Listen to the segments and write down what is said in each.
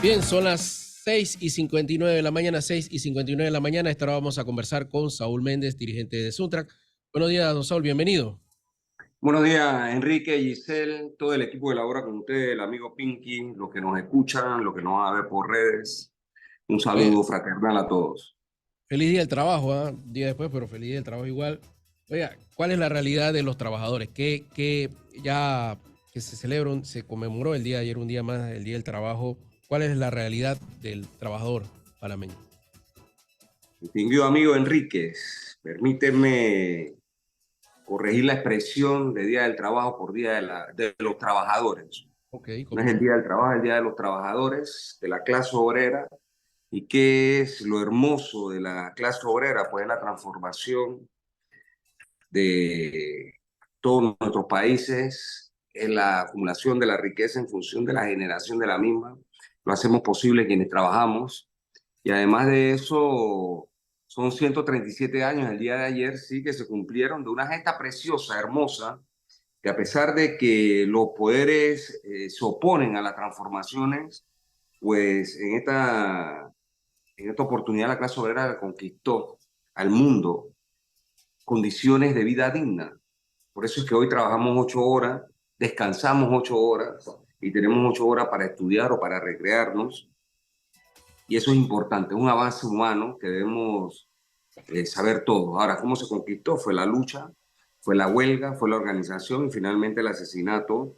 Bien, son las 6:59 de la mañana, 6:59 de la mañana. Esta hora vamos a conversar con Saúl Méndez, dirigente de Suntrack. Buenos días, don Saúl, bienvenido. Buenos días, Enrique, Giselle, todo el equipo de la hora con usted, el amigo Pinky, los que nos escuchan, los que nos van a ver por redes. Un Oye, saludo fraternal a todos. feliz día del trabajo, ¿ah? Día después, pero feliz día del trabajo igual. Oiga, ¿cuál es la realidad de los trabajadores? Que ya que se celebró, se conmemoró el día de ayer, un día más, el día del trabajo. ¿Cuál es la realidad del trabajador panameño? Distinguido amigo Enríquez, permíteme corregir la expresión de Día del Trabajo por Día de los Trabajadores. Ok, No ¿cómo es el no? Día del Trabajo, es el Día de los Trabajadores, de la clase obrera. ¿Y qué es lo hermoso de la clase obrera? Pues la transformación de todos nuestros países, en la acumulación de la riqueza en función de la generación de la misma. Lo hacemos posible quienes trabajamos. Y además de eso, son 137 años el día de ayer, sí, que se cumplieron de una gesta preciosa, hermosa, que a pesar de que los poderes se oponen a las transformaciones, pues en esta oportunidad la clase obrera conquistó al mundo condiciones de vida digna. Por eso es que hoy trabajamos 8 horas, descansamos 8 horas y tenemos 8 horas para estudiar o para recrearnos. Y eso es importante, es un avance humano que debemos saber todos. Ahora, ¿cómo se conquistó? Fue la lucha, fue la huelga, fue la organización y finalmente el asesinato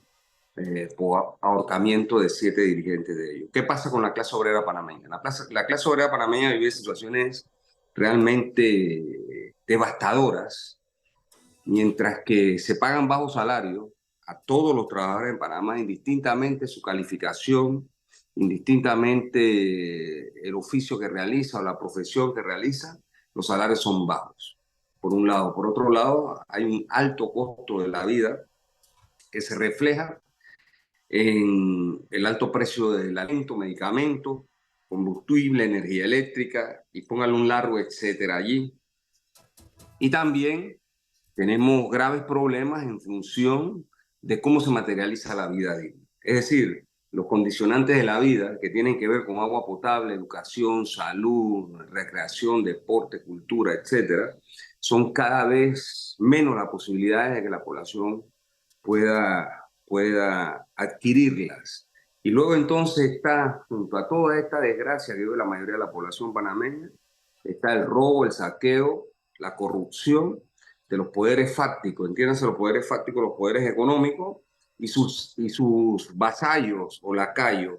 por ahorcamiento de 7 dirigentes de ellos. ¿Qué pasa con la clase obrera panameña? La clase obrera panameña vive situaciones realmente devastadoras. Mientras que se pagan bajos salarios a todos los trabajadores en Panamá, indistintamente su calificación, indistintamente el oficio que realiza o la profesión que realiza, los salarios son bajos, por un lado. Por otro lado, hay un alto costo de la vida que se refleja en el alto precio del alimento, medicamentos, combustible, energía eléctrica, y póngale un largo etcétera allí. Y también tenemos graves problemas en función de cómo se materializa la vida digna. Es decir, los condicionantes de la vida que tienen que ver con agua potable, educación, salud, recreación, deporte, cultura, etcétera, son cada vez menos las posibilidades de que la población pueda adquirirlas. Y luego entonces está, junto a toda esta desgracia que vive la mayoría de la población panameña, está el robo, el saqueo, la corrupción de los poderes fácticos, entiéndanse los poderes fácticos, los poderes económicos y sus vasallos o lacayos,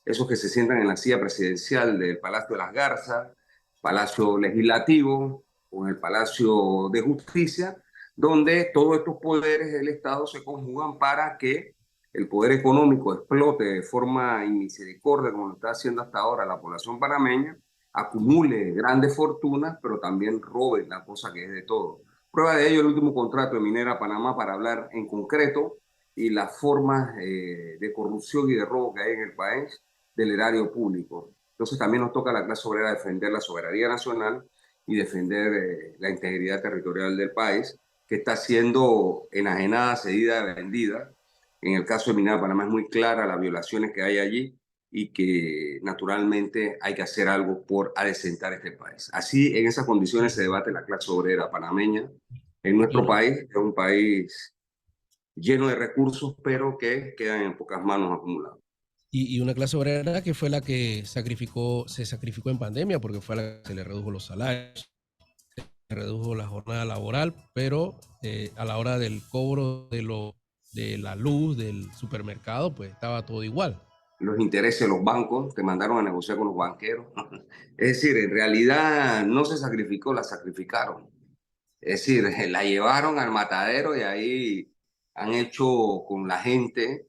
esos que se sientan en la silla presidencial del Palacio de las Garzas, Palacio Legislativo o en el Palacio de Justicia, donde todos estos poderes del Estado se conjugan para que el poder económico explote de forma inmisericordia, como lo está haciendo hasta ahora la población panameña, acumule grandes fortunas, pero también robe la cosa que es de todo. Prueba de ello el último contrato de Minera Panamá, para hablar en concreto, y las formas de corrupción y de robo que hay en el país del erario público. Entonces también nos toca a la clase obrera defender la soberanía nacional y defender la integridad territorial del país, que está siendo enajenada, cedida, vendida. En el caso de Minera Panamá es muy clara las violaciones que hay allí y que naturalmente hay que hacer algo por adecentar este país. Así, en esas condiciones se debate la clase obrera panameña en Y nuestro una, país, que es un país lleno de recursos, pero que quedan en pocas manos acumulados. y una clase obrera que fue la que se sacrificó en pandemia porque fue a la que se le redujo los salarios, se redujo la jornada laboral, pero a la hora del cobro de la luz del supermercado, pues estaba todo igual. Los intereses de los bancos, te mandaron a negociar con los banqueros. Es decir, en realidad no se sacrificó, la sacrificaron. Es decir, la llevaron al matadero y ahí han hecho con la gente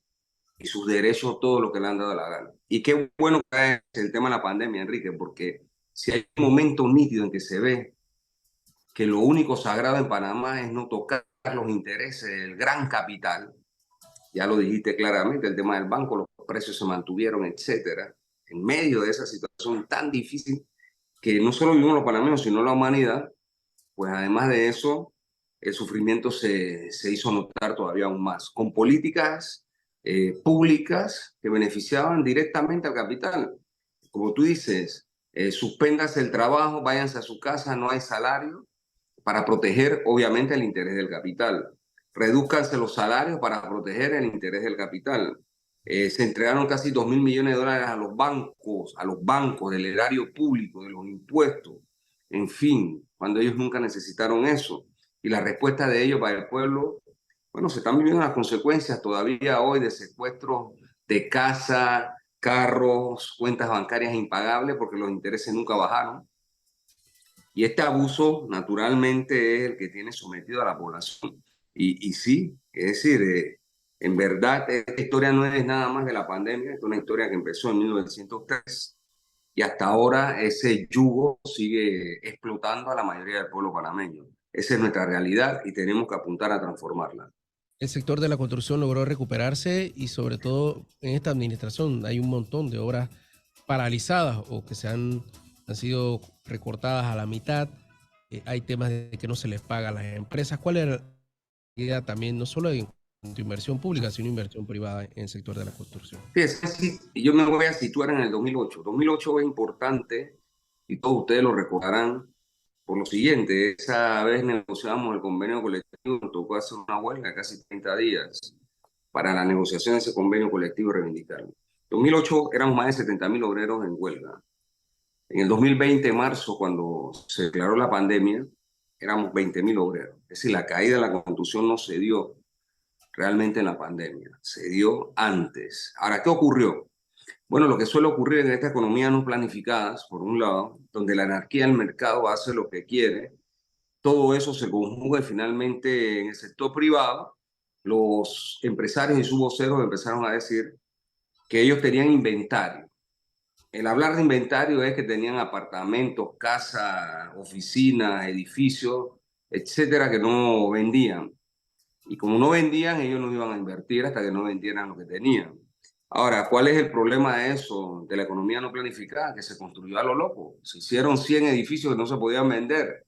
y sus derechos todo lo que le han dado la gana. Y qué bueno que es el tema de la pandemia, Enrique, porque si hay un momento nítido en que se ve que lo único sagrado en Panamá es no tocar los intereses del gran capital, ya lo dijiste claramente, el tema del banco, los precios se mantuvieron, etcétera, en medio de esa situación tan difícil que no solo vivimos los panameños, sino la humanidad, pues además de eso, el sufrimiento se hizo notar todavía aún más, con políticas públicas que beneficiaban directamente al capital. Como tú dices, suspéndase el trabajo, váyanse a su casa, no hay salario, para proteger obviamente el interés del capital. Redúzcanse los salarios para proteger el interés del capital. Se entregaron casi 2.000 millones de dólares a los bancos del erario público, de los impuestos, en fin, cuando ellos nunca necesitaron eso. Y la respuesta de ellos para el pueblo, bueno, se están viviendo las consecuencias todavía hoy de secuestros de casa, carros, cuentas bancarias impagables porque los intereses nunca bajaron. Y este abuso, naturalmente, es el que tiene sometido a la población. Y sí, es decir, en verdad, esta historia no es nada más de la pandemia, es una historia que empezó en 1903 y hasta ahora ese yugo sigue explotando a la mayoría del pueblo panameño. Esa es nuestra realidad y tenemos que apuntar a transformarla. El sector de la construcción logró recuperarse y sobre todo en esta administración hay un montón de obras paralizadas o que han sido recortadas a la mitad. Hay temas de que no se les paga a las empresas. ¿Cuál es la idea también, no solo en cuanto a inversión pública, sino inversión privada en el sector de la construcción? Fíjese, yo me voy a situar en el 2008. 2008 es importante y todos ustedes lo recordarán por lo siguiente. Esa vez negociamos el convenio colectivo, nos tocó hacer una huelga de casi 30 días para la negociación de ese convenio colectivo y reivindicarlo. En 2008 éramos más de 70.000 obreros en huelga. En el 2020, marzo, cuando se declaró la pandemia, éramos 20.000 obreros. Es decir, la caída de la construcción no se dio realmente en la pandemia, se dio antes. Ahora, ¿qué ocurrió? Bueno, lo que suele ocurrir en esta economía no planificadas, por un lado, donde la anarquía del mercado hace lo que quiere, todo eso se conjuga y finalmente en el sector privado, los empresarios y sus voceros empezaron a decir que ellos tenían inventario. El hablar de inventario es que tenían apartamentos, casas, oficinas, edificios, etcétera, que no vendían. Y como no vendían, ellos no iban a invertir hasta que no vendieran lo que tenían. Ahora, ¿cuál es el problema de eso, de la economía no planificada? Que se construyó a lo loco. Se hicieron 100 edificios que no se podían vender,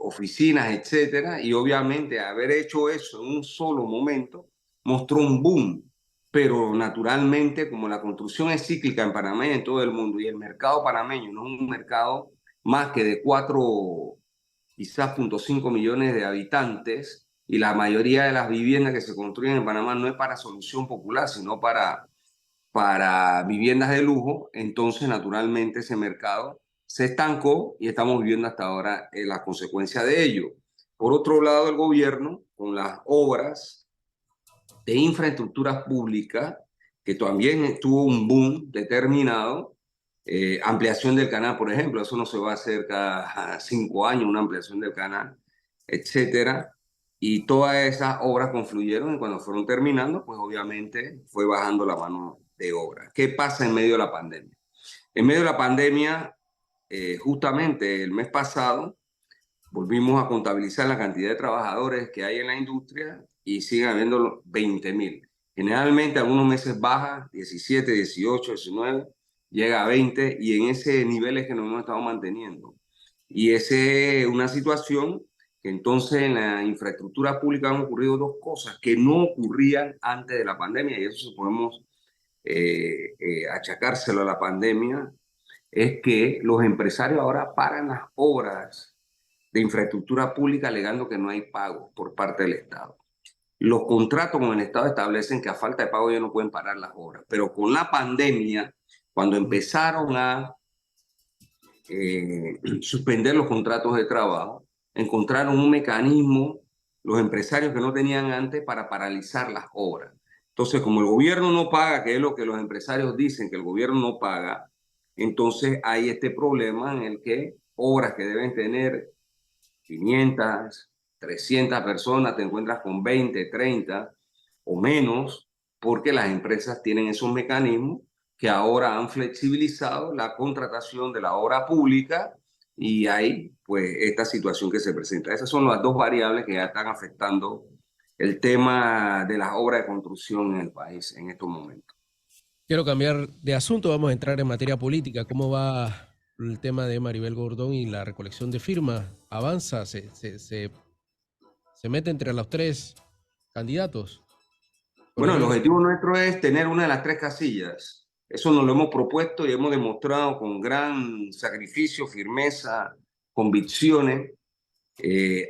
oficinas, etcétera, y obviamente haber hecho eso en un solo momento mostró un boom. Pero naturalmente, como la construcción es cíclica en Panamá y en todo el mundo, y el mercado panameño no es un mercado más que de 4, quizás 0.5 millones de habitantes, y la mayoría de las viviendas que se construyen en Panamá no es para solución popular, sino para viviendas de lujo, entonces naturalmente ese mercado se estancó y estamos viviendo hasta ahora la consecuencia de ello. Por otro lado, el gobierno, con las obras de infraestructuras públicas, que también tuvo un boom determinado, ampliación del canal, por ejemplo, eso no se va a hacer cada 5 años, una ampliación del canal, etcétera. Y todas esas obras confluyeron y cuando fueron terminando, pues obviamente fue bajando la mano de obra. ¿Qué pasa en medio de la pandemia? En medio de la pandemia, justamente el mes pasado, volvimos a contabilizar la cantidad de trabajadores que hay en la industria y siguen habiendo 20.000. Generalmente algunos meses baja, 17, 18, 19, llega a 20 y en ese nivel es que nos hemos estado manteniendo. Y esa es una situación que entonces en la infraestructura pública han ocurrido dos cosas que no ocurrían antes de la pandemia y eso podemos achacárselo a la pandemia, es que los empresarios ahora paran las obras de infraestructura pública alegando que no hay pago por parte del Estado. Los contratos con el Estado establecen que a falta de pago ellos no pueden parar las obras, pero con la pandemia, cuando empezaron a suspender los contratos de trabajo, encontraron un mecanismo los empresarios que no tenían antes para paralizar las obras. Entonces, como el gobierno no paga, que es lo que los empresarios dicen que el gobierno no paga, entonces hay este problema en el que obras que deben tener 500, 300 personas, te encuentras con 20, 30 o menos, porque las empresas tienen esos mecanismos que ahora han flexibilizado la contratación de la obra pública y hay pues esta situación que se presenta. Esas son las dos variables que ya están afectando el tema de las obras de construcción en el país en estos momentos. Quiero cambiar de asunto, vamos a entrar en materia política. ¿Cómo va el tema de Maribel Gordón y la recolección de firmas? ¿Avanza? ¿Se mete entre los tres candidatos? Por Bueno, el ejemplo, objetivo nuestro es tener una de las tres casillas. Eso nos lo hemos propuesto y hemos demostrado con gran sacrificio, firmeza, convicciones,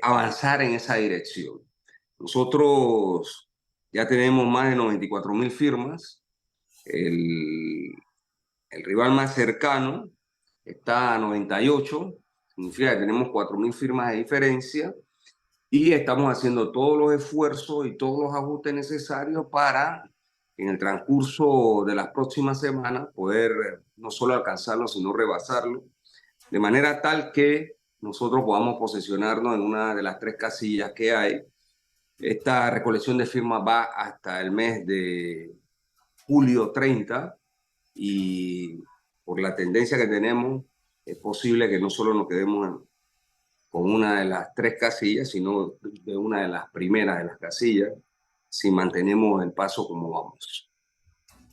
avanzar en esa dirección. Nosotros ya tenemos más de 94.000 firmas. El, el rival más cercano está a 98, significa que tenemos 4.000 firmas de diferencia y estamos haciendo todos los esfuerzos y todos los ajustes necesarios para, en el transcurso de las próximas semanas, poder no solo alcanzarlo, sino rebasarlo, de manera tal que nosotros podamos posesionarnos en una de las tres casillas que hay. Esta recolección de firmas va hasta el mes de julio 30 y por la tendencia que tenemos, es posible que no solo nos quedemos con una de las tres casillas, sino de una de las primeras de las casillas, si mantenemos el paso como vamos.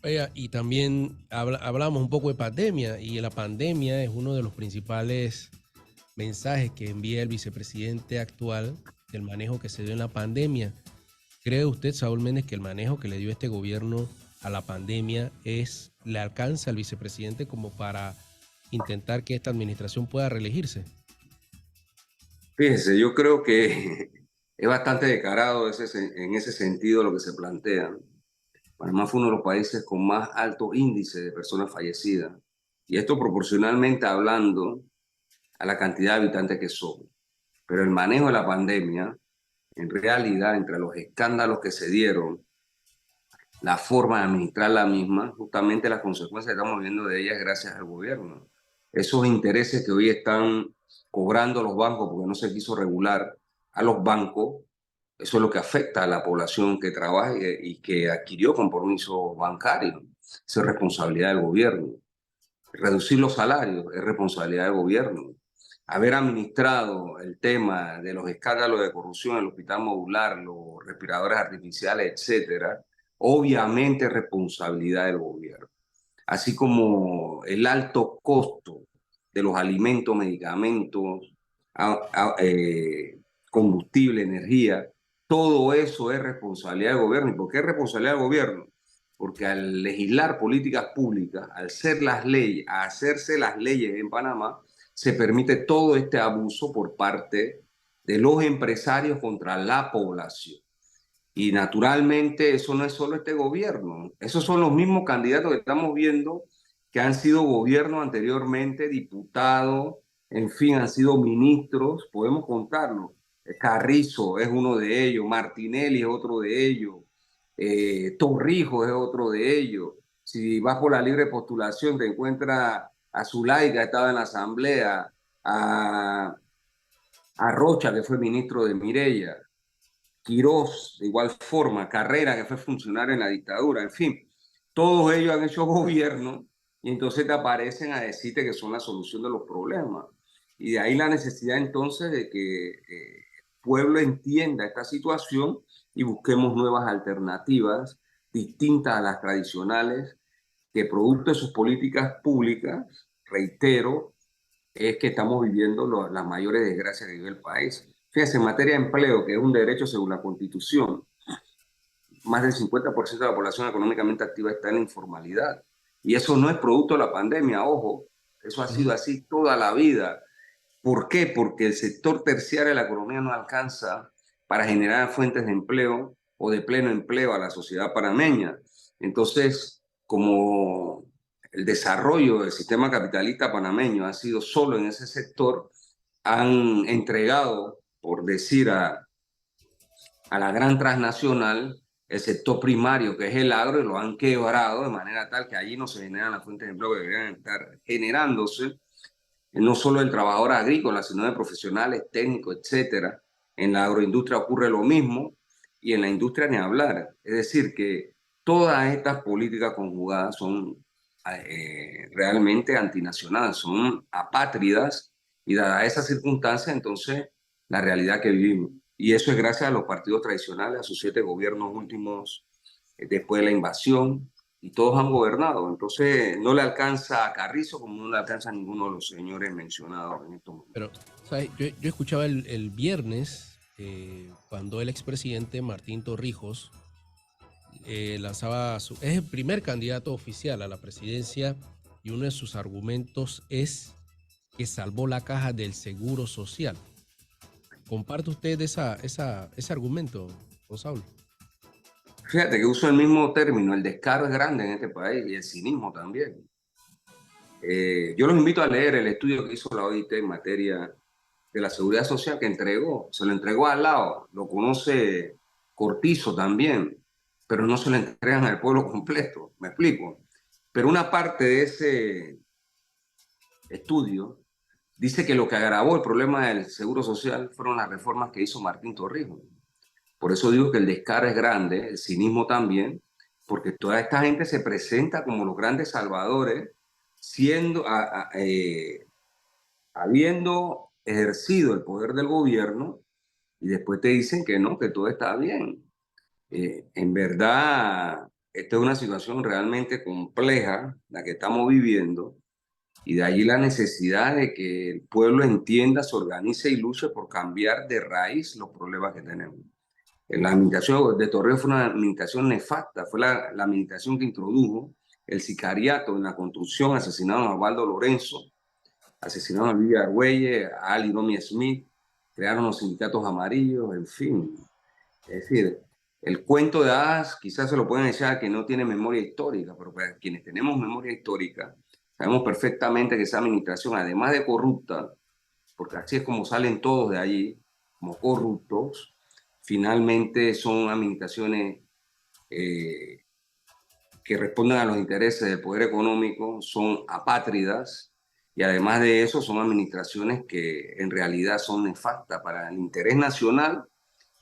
oiga, y también hablamos un poco de pandemia, y la pandemia es uno de los principales mensajes que envía el vicepresidente actual del manejo que se dio en la pandemia. ¿Cree usted, Saúl Méndez, que el manejo que le dio este gobierno a la pandemia le alcanza al vicepresidente como para intentar que esta administración pueda reelegirse? Fíjese, yo creo que es bastante descarado en ese sentido lo que se plantea. Panamá fue uno de los países con más alto índice de personas fallecidas, y esto proporcionalmente hablando a la cantidad de habitantes que somos. Pero el manejo de la pandemia, en realidad, entre los escándalos que se dieron, la forma de administrar la misma, justamente las consecuencias que estamos viendo de ellas gracias al gobierno. Esos intereses que hoy están cobrando los bancos porque no se quiso regular a los bancos, eso es lo que afecta a la población que trabaja y que adquirió compromisos bancarios. Esa es responsabilidad del gobierno. Reducir los salarios es responsabilidad del gobierno. Haber administrado el tema de los escándalos de corrupción en el hospital modular, los respiradores artificiales, etcétera, obviamente es responsabilidad del gobierno. Así como el alto costo de los alimentos, medicamentos, combustible, energía, todo eso es responsabilidad del gobierno. ¿Y por qué es responsabilidad del gobierno? Porque al legislar políticas públicas, al ser las leyes, a hacerse las leyes en Panamá, se permite todo este abuso por parte de los empresarios contra la población. Y naturalmente eso no es solo este gobierno, esos son los mismos candidatos que estamos viendo que han sido gobierno anteriormente, diputados, en fin, han sido ministros, podemos contarlo. Carrizo es uno de ellos, Martinelli es otro de ellos, Torrijos es otro de ellos. Si vas por la libre postulación, te encuentras a Zulay, que estaba en la asamblea, a Rocha, que fue ministro de Mireya, Quirós, de igual forma, Carrera, que fue funcionario en la dictadura, en fin, todos ellos han hecho gobierno y entonces te aparecen a decirte que son la solución de los problemas. Y de ahí la necesidad entonces de que el pueblo entienda esta situación y busquemos nuevas alternativas distintas a las tradicionales que producto de sus políticas públicas, reitero, es que estamos viviendo las mayores desgracias que vive el país. Fíjense, en materia de empleo, que es un derecho según la Constitución, más del 50% de la población económicamente activa está en la informalidad. Y eso no es producto de la pandemia, ojo, eso ha sido así toda la vida. ¿Por qué? Porque el sector terciario de la economía no alcanza para generar fuentes de empleo o de pleno empleo a la sociedad panameña. Entonces, como el desarrollo del sistema capitalista panameño ha sido solo en ese sector, han entregado, por decir, a la gran transnacional el sector primario, que es el agro, y lo han quebrado de manera tal que allí no se generan las fuentes de empleo que deberían estar generándose, no solo del trabajador agrícola, sino de profesionales, técnicos, etcétera. En la agroindustria ocurre lo mismo y en la industria ni hablar. Es decir, que todas estas políticas conjugadas son realmente antinacionales, son apátridas y dada esa circunstancia, entonces, la realidad que vivimos. Y eso es gracias a los partidos tradicionales, a sus 7 gobiernos últimos después de la invasión, y todos han gobernado. Entonces, no le alcanza a Carrizo como no le alcanza a ninguno de los señores mencionados en estos Pero, momentos. ¿sabes? Yo escuchaba el viernes cuando el expresidente Martín Torrijos es el primer candidato oficial a la presidencia y uno de sus argumentos es que salvó la caja del Seguro Social. ¿Comparte usted ese argumento, don Saúl? Fíjate que uso el mismo término, el descaro es grande en este país y el cinismo también. Yo los invito a leer el estudio que hizo la OIT en materia de la seguridad social que entregó, se lo entregó al lado, lo conoce Cortizo también, pero no se lo entregan al pueblo completo, me explico. Pero una parte de ese estudio dice que lo que agravó el problema del seguro social fueron las reformas que hizo Martín Torrijos. Por eso digo que el descaro es grande, el cinismo también, porque toda esta gente se presenta como los grandes salvadores, siendo, habiendo ejercido el poder del gobierno, y después te dicen que no, que todo está bien. En verdad, esta es una situación realmente compleja, la que estamos viviendo, y de allí la necesidad de que el pueblo entienda, se organice y luche por cambiar de raíz los problemas que tenemos. La administración de Torrijos fue una administración nefasta, fue la administración que introdujo el sicariato en la construcción, asesinaron a Osvaldo Lorenzo, asesinaron a Luis Argüelles, a Ali Domi Smith, crearon los sindicatos amarillos, en fin. Es decir, el cuento de hadas quizás se lo pueden echar a quien no tiene memoria histórica, pero para quienes tenemos memoria histórica, sabemos perfectamente que esa administración, además de corrupta, porque así es como salen todos de allí, como corruptos, finalmente son administraciones eh, que responden a los intereses del poder económico, son apátridas y además de eso son administraciones que en realidad son nefastas para el interés nacional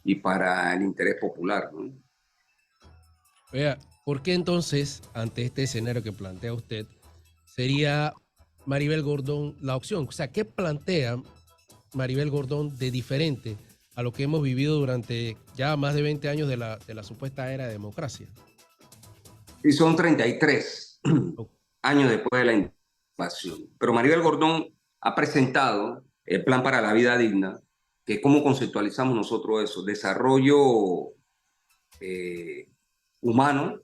y para el interés popular, ¿no? Vea, ¿por qué entonces, ante este escenario que plantea usted, sería Maribel Gordón la opción? O sea, ¿qué plantea Maribel Gordón de diferente a lo que hemos vivido durante ya más de 20 años de la supuesta era de democracia? Y son 33 años después de la invasión. Pero Maribel Gordón ha presentado el Plan para la Vida Digna, que cómo conceptualizamos nosotros eso, desarrollo eh, humano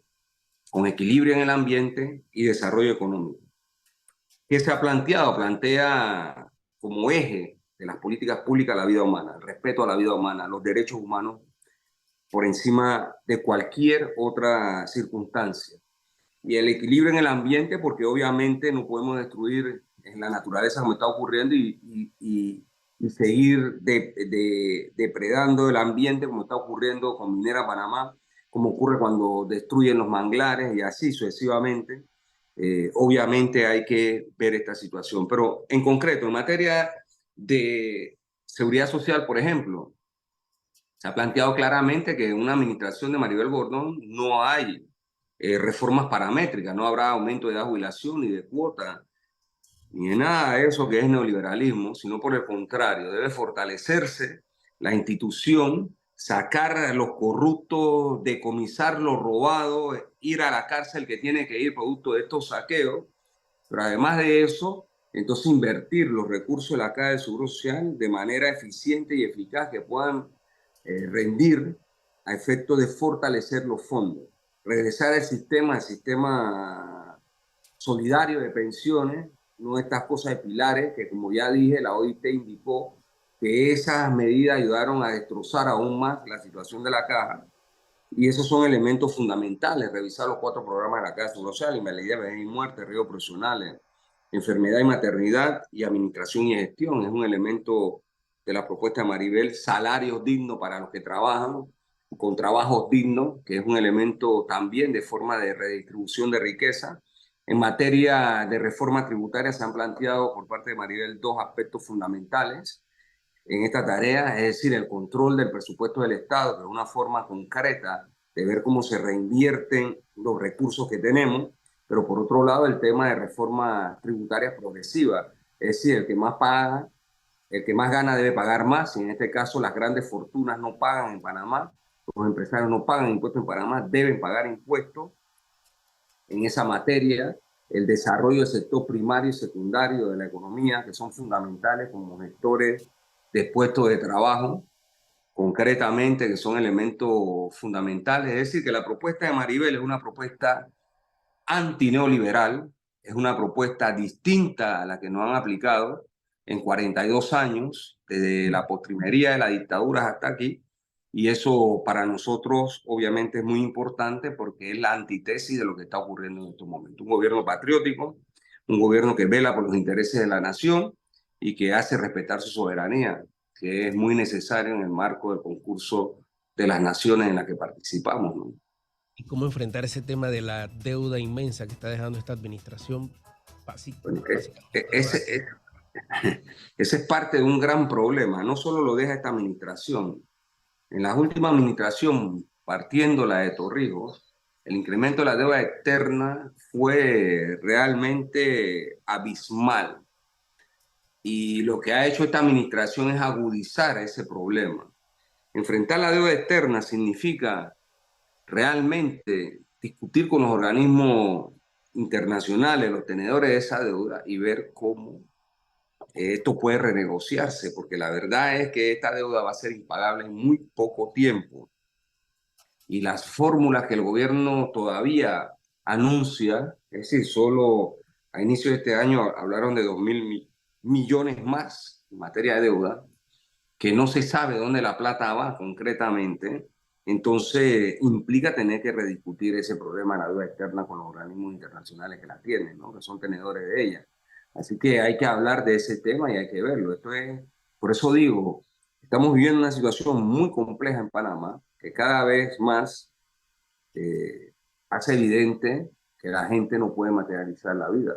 con equilibrio en el ambiente y desarrollo económico. ¿Qué se ha planteado? Plantea como eje de las políticas públicas la vida humana, el respeto a la vida humana, los derechos humanos por encima de cualquier otra circunstancia. Y el equilibrio en el ambiente, porque obviamente no podemos destruir la naturaleza como está ocurriendo y seguir depredando el ambiente como está ocurriendo con Minera Panamá, como ocurre cuando destruyen los manglares y así sucesivamente. Obviamente hay que ver esta situación. Pero en concreto, en materia de seguridad social, por ejemplo, se ha planteado claramente que en una administración de Maribel Gordón no hay reformas paramétricas, no habrá aumento de edad de jubilación ni de cuota, ni de nada de eso que es neoliberalismo, sino por el contrario, debe fortalecerse la institución, sacar a los corruptos, decomisar lo robado, ir a la cárcel que tiene que ir producto de estos saqueos, pero además de eso, entonces invertir los recursos de la Caja de Seguro Social de manera eficiente y eficaz que puedan rendir a efecto de fortalecer los fondos, regresar al sistema solidario de pensiones, no estas cosas de pilares que, como ya dije, la OIT indicó que esas medidas ayudaron a destrozar aún más la situación de la caja. Y esos son elementos fundamentales, revisar los 4 programas de la Caja de Seguro Social, invalidez, vejez y muerte, riesgos profesionales, enfermedad y maternidad y administración y gestión. Es un elemento de la propuesta de Maribel, salarios dignos para los que trabajan, con trabajos dignos, que es un elemento también de forma de redistribución de riqueza. En materia de reforma tributaria se han planteado por parte de Maribel 2 aspectos fundamentales en esta tarea, es decir, el control del presupuesto del Estado, que es una forma concreta de ver cómo se reinvierten los recursos que tenemos, pero por otro lado el tema de reforma tributaria progresiva, es decir, el que más paga, el que más gana debe pagar más, y en este caso las grandes fortunas no pagan en Panamá, los empresarios no pagan impuestos en Panamá, deben pagar impuestos en esa materia, el desarrollo del sector primario y secundario de la economía, que son fundamentales como gestores de puestos de trabajo, concretamente, que son elementos fundamentales. Es decir, que la propuesta de Maribel es una propuesta antineoliberal, es una propuesta distinta a la que nos han aplicado en 42 años, desde la postrimería de las dictaduras hasta aquí, y eso para nosotros obviamente es muy importante porque es la antítesis de lo que está ocurriendo en estos momentos. Un gobierno patriótico, un gobierno que vela por los intereses de la nación y que hace respetar su soberanía, que es muy necesario en el marco del concurso de las naciones en las que participamos, ¿no? ¿Y cómo enfrentar ese tema de la deuda inmensa que está dejando esta administración Bueno, básicamente para pagar? ese es parte de un gran problema. No solo lo deja esta administración. En la última administración, partiendo la de Torrijos, el incremento de la deuda externa fue realmente abismal. Y lo que ha hecho esta administración es agudizar ese problema. Enfrentar la deuda externa significa realmente discutir con los organismos internacionales, los tenedores de esa deuda, y ver cómo esto puede renegociarse, porque la verdad es que esta deuda va a ser impagable en muy poco tiempo. Y las fórmulas que el gobierno todavía anuncia, es decir, solo a inicio de este año hablaron de 2.000 millones más en materia de deuda, que no se sabe dónde la plata va concretamente, entonces implica tener que rediscutir ese problema de la deuda externa con los organismos internacionales que la tienen, ¿no? Que son tenedores de ella. Así que hay que hablar de ese tema y hay que verlo. Por eso digo, estamos viviendo una situación muy compleja en Panamá, que cada vez más eh, hace evidente que la gente no puede materializar la vida.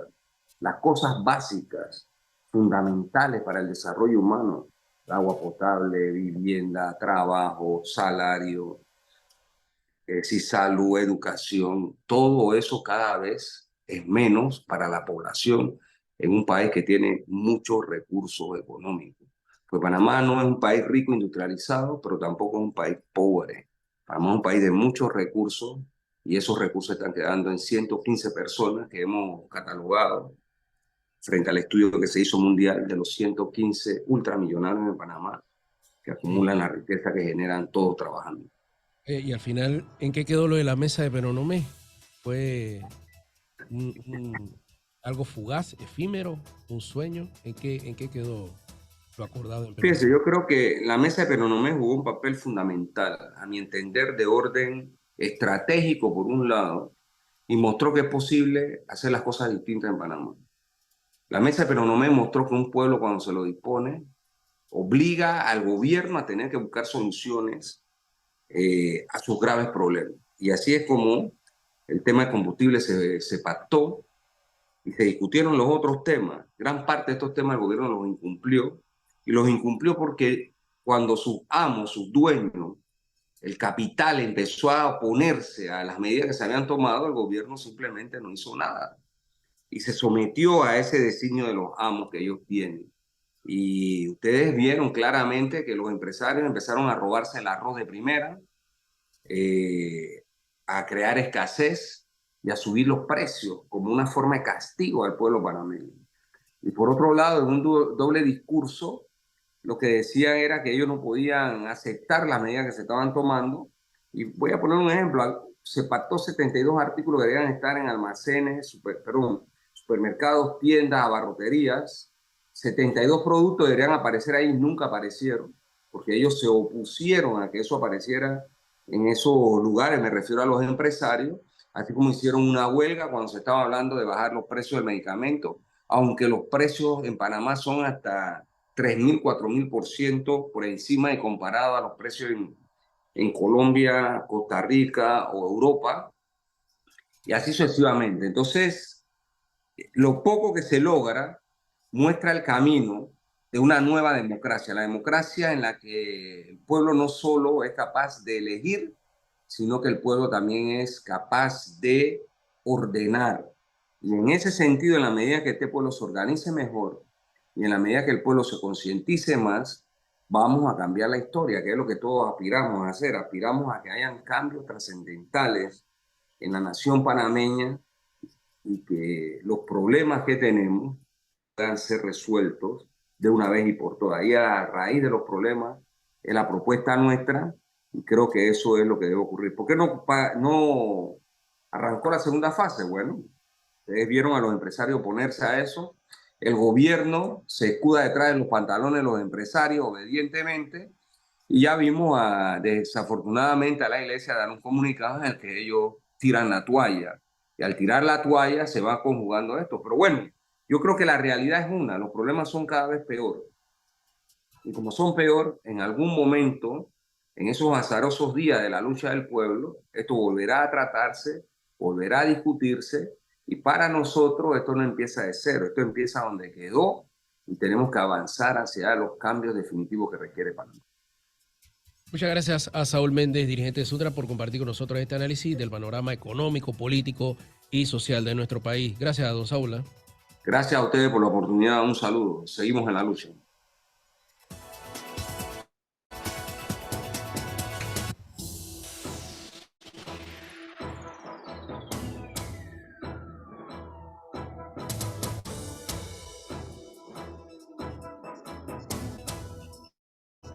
Las cosas básicas, fundamentales para el desarrollo humano, agua potable, vivienda, trabajo, salario, si salud, educación, todo eso cada vez es menos para la población en un país que tiene muchos recursos económicos. Pues Panamá no es un país rico industrializado, pero tampoco es un país pobre. Panamá es un país de muchos recursos y esos recursos están quedando en 115 personas que hemos catalogado frente al estudio que se hizo mundial de los 115 ultramillonarios en Panamá que acumulan la riqueza que generan todos trabajando. Y al final, ¿en qué quedó lo de la mesa de Penonomé? ¿Fue algo fugaz, efímero, un sueño? En qué quedó lo acordado en Fíjese, Penonomé? yo creo que la mesa de Penonomé jugó un papel fundamental, a mi entender, de orden estratégico por un lado, y mostró que es posible hacer las cosas distintas en Panamá. La mesa de Penonomé mostró que un pueblo cuando se lo dispone obliga al gobierno a tener que buscar soluciones a sus graves problemas. Y así es como el tema de combustible se pactó y se discutieron los otros temas. Gran parte de estos temas el gobierno los incumplió y los incumplió porque cuando sus amos, sus dueños, el capital empezó a oponerse a las medidas que se habían tomado, el gobierno simplemente no hizo nada y se sometió a ese designio de los amos que ellos tienen. Y ustedes vieron claramente que los empresarios empezaron a robarse el arroz de primera, eh, a crear escasez y a subir los precios como una forma de castigo al pueblo panameño. Y por otro lado, en un doble discurso, lo que decían era que ellos no podían aceptar las medidas que se estaban tomando. Y voy a poner un ejemplo. Se pactó 72 artículos que debían estar en almacenes, supermercados, tiendas, abarroterías. 72 productos deberían aparecer ahí, nunca aparecieron, porque ellos se opusieron a que eso apareciera en esos lugares, me refiero a los empresarios, así como hicieron una huelga cuando se estaba hablando de bajar los precios del medicamento, aunque los precios en Panamá son hasta 3.000, 4.000% por encima de comparado a los precios en Colombia, Costa Rica o Europa, y así sucesivamente. Entonces, lo poco que se logra muestra el camino de una nueva democracia, la democracia en la que el pueblo no solo es capaz de elegir, sino que el pueblo también es capaz de ordenar. Y en ese sentido, en la medida que este pueblo se organice mejor y en la medida que el pueblo se concientice más, vamos a cambiar la historia, que es lo que todos aspiramos a hacer. Aspiramos a que hayan cambios trascendentales en la nación panameña y que los problemas que tenemos puedan ser resueltos de una vez y por todas. Y a raíz de los problemas Es la propuesta nuestra y creo que eso es lo que debe ocurrir. ¿Por qué no arrancó la segunda fase? Bueno, ustedes vieron a los empresarios oponerse a eso. El gobierno se escuda detrás de los pantalones de los empresarios obedientemente y ya vimos desafortunadamente a la iglesia dar un comunicado en el que ellos tiran la toalla. Y al tirar la toalla se va conjugando esto. Pero bueno, yo creo que la realidad es una, los problemas son cada vez peores. Y como son peor, en algún momento, en esos azarosos días de la lucha del pueblo, esto volverá a tratarse, volverá a discutirse, y para nosotros esto no empieza de cero, esto empieza donde quedó y tenemos que avanzar hacia los cambios definitivos que requiere Panamá. Muchas gracias a Saúl Méndez, dirigente de Sutra, por compartir con nosotros este análisis del panorama económico, político y social de nuestro país. Gracias, don Saúl. Gracias a ustedes por la oportunidad, un saludo, seguimos en la lucha.